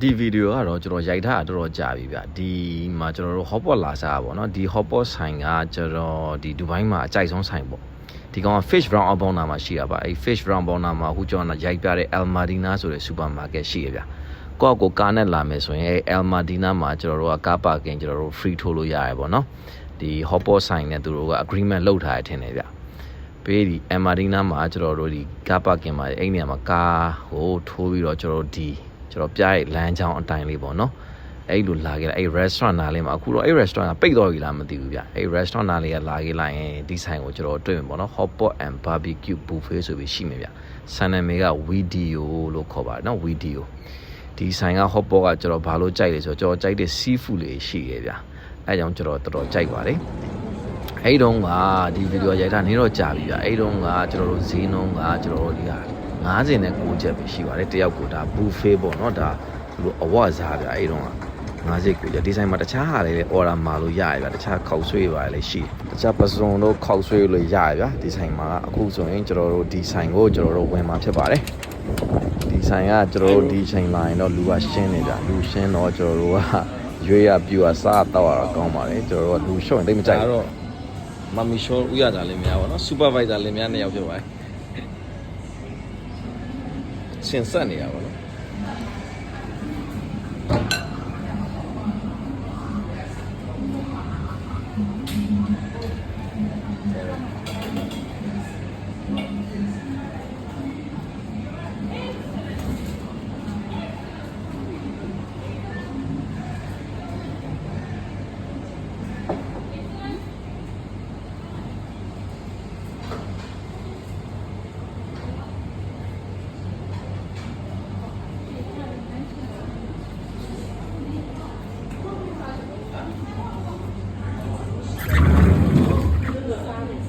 ဒီဗီဒီယိုကတော့ကျွန်တော်ရိုက်ထားတာတော်တော်ကြာပြီဗျဒီမှာကျွန်တော်တို့ hotpot လာစားပါတော့ဒီ hotpot ဆိုင်ကကျွန်တော်ဒီဒူဘိုင်းမှာအကြိုက်ဆုံးဆိုင်ပေါ့ဒီကောင်က fish brown outbound နာမှာရှိတာပါအဲ fish brown outbound နာမှာအခုကျွန်တော်ရိုက်ပြတဲ့ El Madina ဆိုတဲ့ supermarket ရှိရဗျကိုယ့်ကိုကားနဲ့လာမယ်ဆိုရင် El Madina မှာကျွန်တော်တို့ကကားပါကင်ကျွန်တော်တို့ free ထိုးလို့ရတယ်ပေါ့နော်ဒီ hotpot ဆိုင်နဲ့သူတို့က agreement လုပ်ထားတယ်ထင်တယ်ဗျပေးဒီ El Madina မှာကျွန်တော်တို့ဒီကားပါကင်မှာအဲ့နေရာမှာကားဟိုထိုးပြီးတော့ကျွန်တော်တို့ဒီကျွန်တော်ပြရဲ့လမ်းကြောင်းအတိုင်းလေးပေါ့နော်အဲ့လိုလာခဲ့လိုက်အဲ့ restaurant နားလေးမှာအခုတော့အဲ့ restaurant ကပိတ်တော့ပြီလားမသိဘူးဗျအဲ့ restaurant နားလေးကလာခဲ့လိုက်ရင်ဒီဆိုင်ကိုကျွန်တော်တွေ့မှာပေါ့နော် hotpot and barbecue buffet ဆိုပြီးရှိမယ်ဗျဆန်နာမည်က video လို့ခေါ်ပါတယ်နော် video ဒီဆိုင်က hotpot ကကျွန်တော်ဘာလို့ကြိုက်လဲဆိုတော့ကျွန်တော်ကြိုက်တဲ့ seafood လေးရှိရဗျအဲ့ကြောင့်ကျွန်တော်တော်တော်ကြိုက်ပါတယ်အဲ့တုန်းကဒီဗီဒီယိုရိုက်တာနေတော့ကြာပြီဗျအဲ့တုန်းကကျွန်တော်တို့ဈေးနှုန်းကကျွန်တော်တို့ဒီက90နဲ့9ချက်ပဲရှိပါတယ်တယောက်ကိုဒါ buffet ပေါ့နော်ဒါလူအဝစားဗျအဲ့တုန်းက90ကိုဒီဆိုင်မှာတခြားဟာတွေလည်း order မှာလို့ရရဗျတခြားခောက်ဆွေးပါလေရှိတခြားပစုံတို့ခောက်ဆွေးလို့ရရဗျဒီဆိုင်မှာအခုဆိုရင်ကျွန်တော်တို့ဒီဆိုင်ကိုကျွန်တော်တို့ဝင်မှာဖြစ်ပါတယ်ဒီဆိုင်ကကျွန်တော်တို့ဒီချိန်လာရင်တော့လူကရှင်းနေဗျလူရှင်းတော့ကျွန်တော်တို့ကရွေးရပြူရစားတော့ရကောင်းပါတယ်ကျွန်တော်တို့ကလူရှော့ရင်တိတ်မကြိုက်ဘူးတော့မမီရှိုးဥရတာလည်းများပါနော် supervisor လည်းများ2ယောက်ဖြစ်ပါတယ်ရှင်းဆက်နေရပါတော့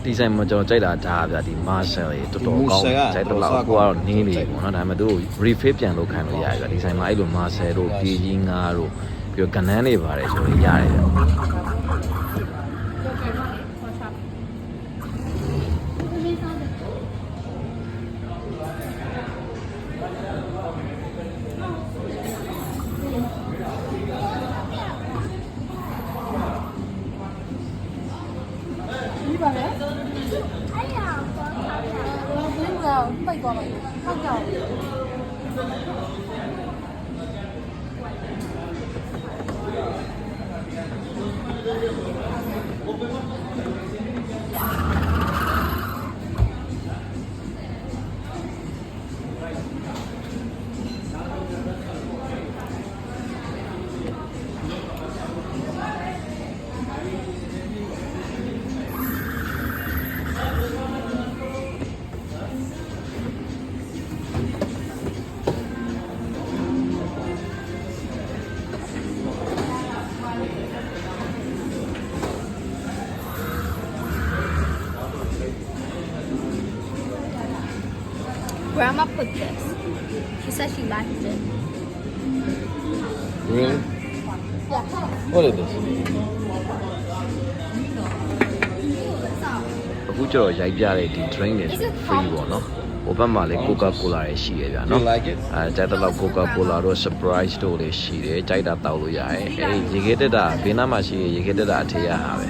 ဒီဆိုင်မှာကျွန်တော်ကြိုက်တာဒါဗျာဒီ Marshall ရေတော်တော်ကောင်းကြိုက်တော့လောက်ကိုကတော့နင်းနေပေါ့နော်ဒါပေမဲ့သူတို့ refill ပြန်လုပ်ခိုင်းလို့ရတယ်ဗျာဒီဆိုင်မှာအဲ့လို Marshall တို့ပြေးကြီးငါးတို့ပြီးတော့ကနန်းတွေပါတယ်ဆိုရင်ရတယ်ဗျာ背过来，看到。Grandma put this. She said she liked it. Really? Yeah. What is this? အခုကျတော့ရိုက်ပြတဲ့ဒီ drink တွေ free ပေါ့နော်ဟိုဘက်မှာလည်း Coca-Cola တွေရှိရဗျာနော်ကြိုက်တဲ့လောက် Coca-Cola တို့ Sprite တို့တွေရှိတယ်ကြိုက်တာတောက်လို့ရတယ်အဲဒီရေခဲတက်တာဘေးနားမှာရှိရေခဲတက်တာအထေးရတာပဲ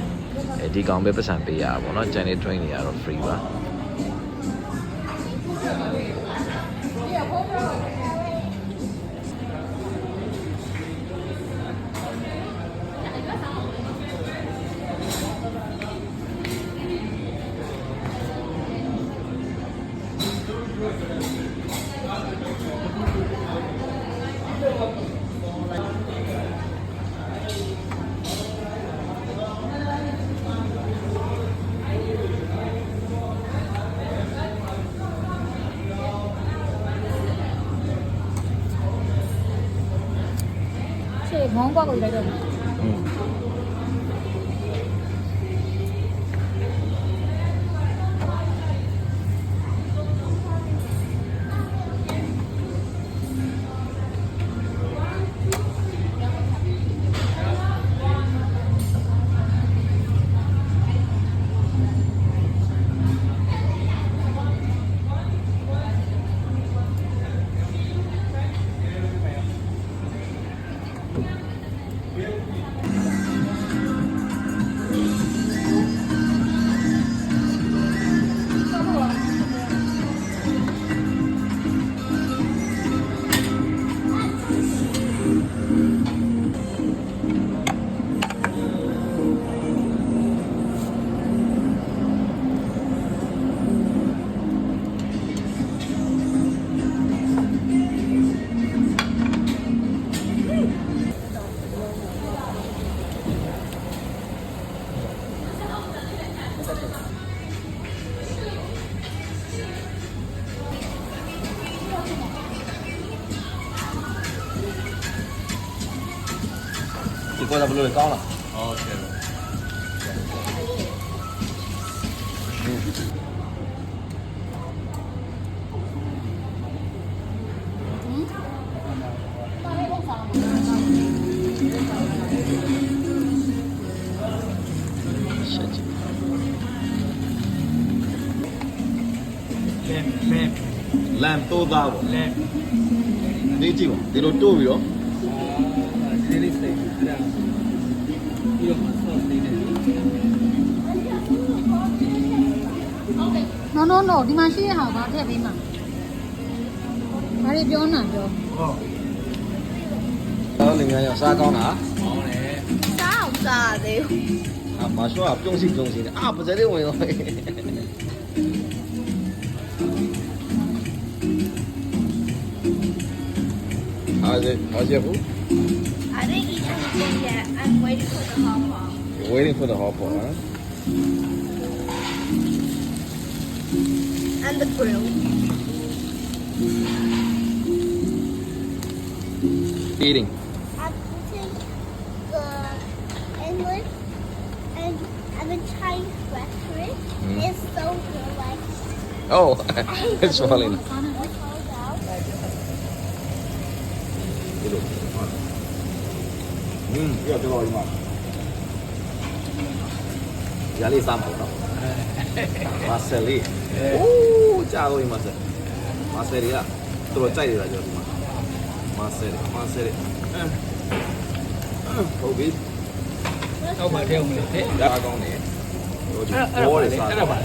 အဲဒီကောင်ပဲပတ်စံပေးရတာပေါ့နော်ကျန်တဲ့ drink တွေကတော့ free ပါမောင်းပွားကိုလိုက်တော့ ဒီကောတာဘယ်လိုလဲကောင်းလား ဟုတ်ကဲ့ ရှက်ကြည့် လမ်း လမ်းတိုးသားပေါ့ လမ်း ဒီကြည့်ပါဒီလိုတိုးပြီးတော့ ဒီလေးစိတ်အဲ့ဒါပြီးတော့ဆော့သေးတယ် no ဒီမှာရှိတဲ့ဟာဘာထည့်ပေးမှာဘာတွေပြောနာပြော ဟုတ် တော့လင်ငန်းရောစားကောင်းလား ကောင်းတယ် စားအောင်စားသေးဘူး အာမရှောကပြုံးစီနဲ့အာပါစတဲ့ဝင်တော့အားရဘူး I didn't eat anything yet I'm waiting for the hot pot You're waiting for the hot pot, huh? and the grill Eating. I'm eating the English and the Chinese restaurant. It's so good. Like, Oh, it's falling. it falls out. Yeah, the Lord, man. Yali sama, no? Marceli. Oh, jauh ini Marcel. Marceli ya. Terus cai dia aja rumah. Marceli. Kobe. တော့ပါတဲ့ဦးလေတဲ့ Ya kau ni. Bol ni sah. အဲ့ဒါပါ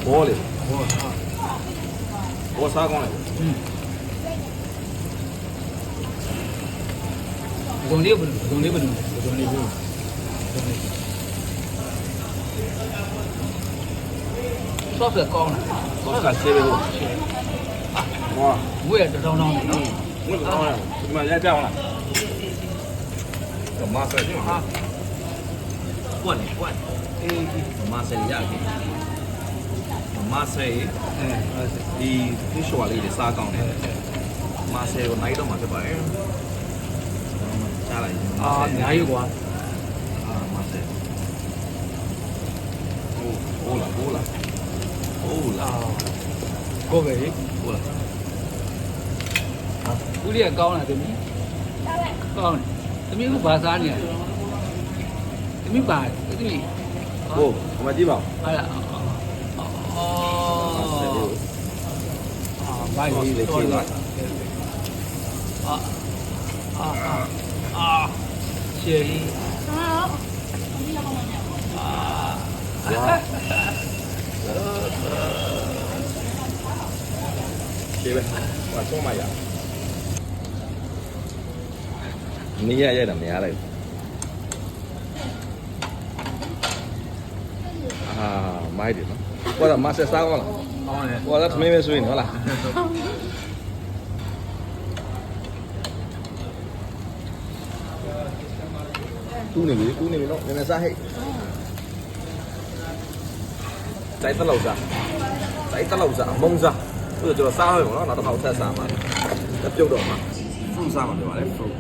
Bol ni. ဟုတ်ဟာ Bol sah kau ni. ဘုံလေးဘုံလေးဆော့ဖ်ကောင်းတယ် Kau kat sini tu. Wah, ငွေတောင်းတောင်းနေနော် ni kau ni. Cuma dia jauh lah. Marcel ni. ဟာ Kuat. Marcel ya ke. Marcel ဒီ fish ဝါလေးတွေစားကောင်းတယ်။ Marcel ကိုနိုင်တော့မှာဖြစ်ပါတယ်။ကြားလိုက် အာအများကြီးကွာ Marcel ။ဟုတ်လား အာကိုပဲ ဦးလေးကကောင်းလားသမီးကောင်းတယ်သမီးကဘာစားနေလဲသမီးပါသမီး ဟုတ်ဟိုမှာကြည့်ပါဦး ဟာလာအော် Marcel ကို အာဘိုင်လေးလေချေလာအာရှေးအာ ရှေ့ပဲ။ဟိုဆုံးမရ။နေရတာမရလိုက်ဘူး။အာမိုက်တယ်နော်။ကိုက Marcel စားကောင်းလား ကောင်းတယ် ။ကိုကသမင်းပဲဆိုရင်ဟုတ်လား။တူးနေပြီနော်နည်းနည်းစားဟဲ့။တိုက်တလောက်စားမုံစားပြီးတော့ကျွန်တော်စားရအောင်နော်နောက်တစ်ခါဆက်စားမှာတက်ပြုတ်တော့မှာ fruit စားမှာပြောပါလေ fruit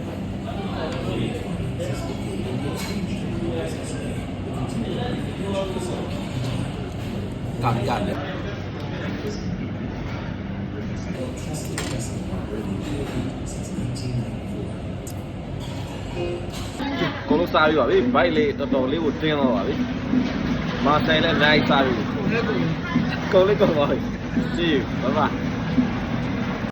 ကံကြတယ်ကိုလိုစားရပါပြီဘိုက်လေးတော်တော်လေးကိုတင်းတော့ပါပြီမာဆိုင်လည်းနိုင်စားပြီကိုလေးကောပါပြီကြည့်ပါ